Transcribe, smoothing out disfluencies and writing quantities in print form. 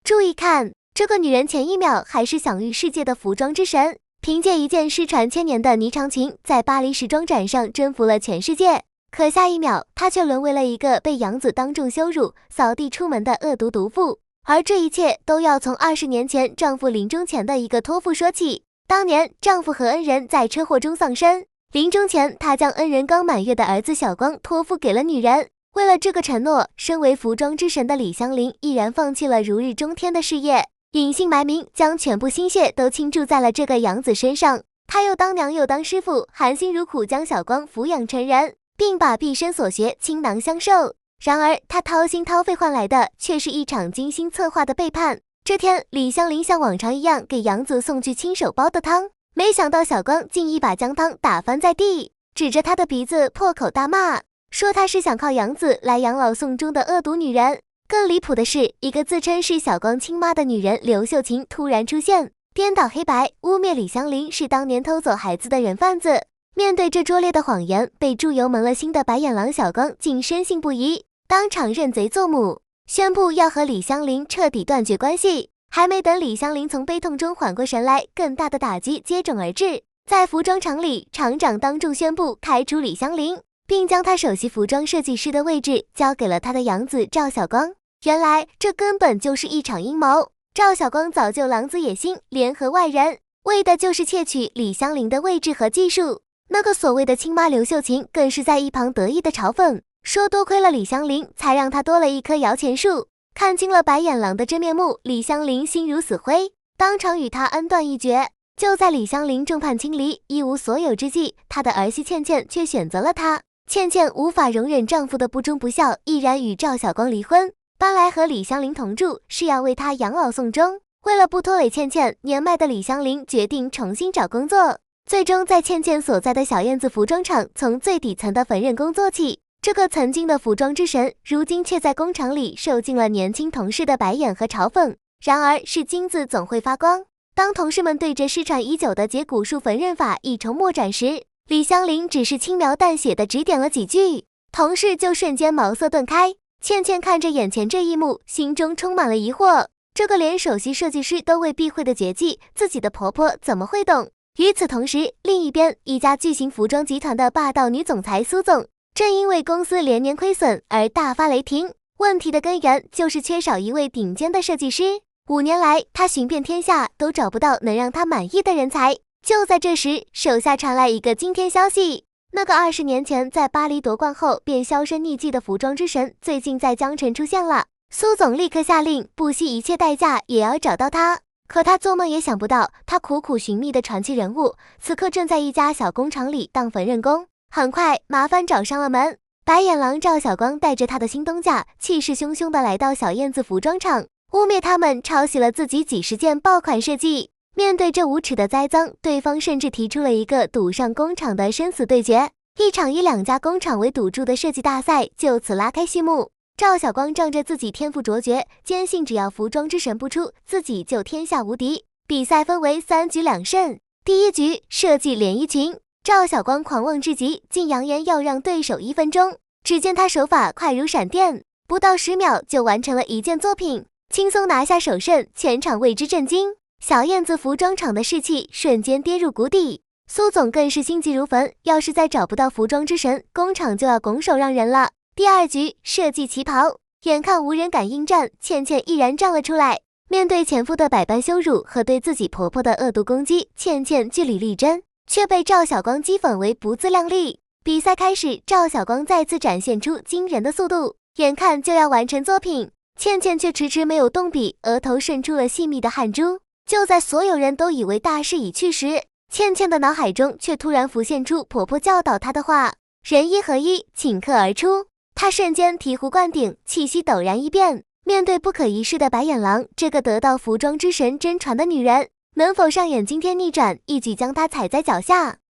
注意看，这个女人前一秒还是享誉世界的服装之神，凭借一件失传千年的呢长裙，在巴黎时装展上征服了全世界。可下一秒，她却沦为了一个被杨子当众羞辱、扫地出门的恶毒毒妇。而这一切都要从20年前丈夫临终前的一个托付说起。当年，丈夫和恩人在车祸中丧生，临终前，他将恩人刚满月的儿子小光托付给了女人。为了这个承诺，身为服装之神的李香林毅然放弃了如日中天的事业，隐姓埋名，将全部心血都倾注在了这个杨子身上。他又当娘又当师傅，含辛茹苦将小光抚养成人，并把毕生所学倾囊相授。然而，他掏心掏肺换来的却是一场精心策划的背叛。这天，李香林像往常一样给杨子送去亲手煲的汤，没想到小光竟一把将汤打翻在地，指着他的鼻子破口大骂，说他是想靠杨子来养老送终的恶毒女人。更离谱的是，一个自称是小光亲妈的女人刘秀琴突然出现，颠倒黑白，污蔑李香林是当年偷走孩子的人贩子。面对这拙劣的谎言，被猪油蒙了心的白眼狼小光竟深信不疑，当场认贼作母，宣布要和李香林彻底断绝关系。还没等李香林从悲痛中缓过神来，更大的打击接踵而至。在服装厂里，厂长当众宣布开除李香林，并将他首席服装设计师的位置交给了他的养子赵晓光。原来这根本就是一场阴谋，赵晓光早就狼子野心，联合外人，为的就是窃取李香林的位置和技术。那个所谓的亲妈刘秀琴更是在一旁得意的嘲讽，说多亏了李香林才让他多了一棵摇钱树。看清了白眼狼的真面目，李香林心如死灰，当场与他恩断义绝。就在李香林众叛亲离，一无所有之际，他的儿媳倩倩却选择了他。倩倩无法容忍丈夫的不忠不孝，毅然与赵晓光离婚，搬来和李香林同住，是要为他养老送终。为了不拖累倩倩，年迈的李香林决定重新找工作，最终在倩倩所在的小燕子服装厂从最底层的缝纫工做起。这个曾经的服装之神，如今却在工厂里受尽了年轻同事的白眼和嘲讽。然而是金子总会发光，当同事们对着失传已久的节骨树缝纫法一筹莫展时，李香林只是轻描淡写地指点了几句，同事就瞬间茅塞顿开。倩倩看着眼前这一幕，心中充满了疑惑，这个连首席设计师都未避讳的绝技，自己的婆婆怎么会懂？与此同时，另一边，一家巨型服装集团的霸道女总裁苏总正因为公司连年亏损而大发雷霆，问题的根源就是缺少一位顶尖的设计师。5年来，他寻遍天下都找不到能让他满意的人才。就在这时，手下传来一个惊天消息，那个20年前在巴黎夺冠后便销声匿迹的服装之神，最近在江城出现了。苏总立刻下令，不惜一切代价也要找到他。可他做梦也想不到，他苦苦寻觅的传奇人物，此刻正在一家小工厂里当缝纫工。很快，麻烦找上了门。白眼狼赵晓光带着他的新东家，气势汹汹地来到小燕子服装厂，污蔑他们抄袭了自己几十件爆款设计。面对这无耻的栽赃，对方甚至提出了一个赌上工厂的生死对决，一场以2家工厂为赌注的设计大赛就此拉开序幕。赵晓光仗着自己天赋卓绝，坚信只要服装之神不出，自己就天下无敌。比赛分为3局2胜，第一局设计连衣裙。赵晓光狂妄至极，竟扬言要让对手1分钟。只见他手法快如闪电，不到10秒就完成了一件作品，轻松拿下首胜，全场为之震惊。小燕子服装厂的士气瞬间跌入谷底，苏总更是心急如焚，要是再找不到服装之神，工厂就要拱手让人了。第2局设计旗袍，眼看无人敢应战，倩倩毅然站了出来。面对前夫的百般羞辱和对自己婆婆的恶毒攻击，倩倩据理力争，却被赵晓光讥讽为不自量力。比赛开始，赵晓光再次展现出惊人的速度，眼看就要完成作品，倩倩却迟迟没有动笔，额头渗出了细密的汗珠。就在所有人都以为大势已去时，倩倩的脑海中却突然浮现出婆婆教导她的话：人一合一，顷刻而出。她瞬间醍醐灌顶，气息陡然一变。面对不可一世的白眼狼，这个得到服装之神真传的女人，能否上演惊天逆转，一举将她踩在脚下？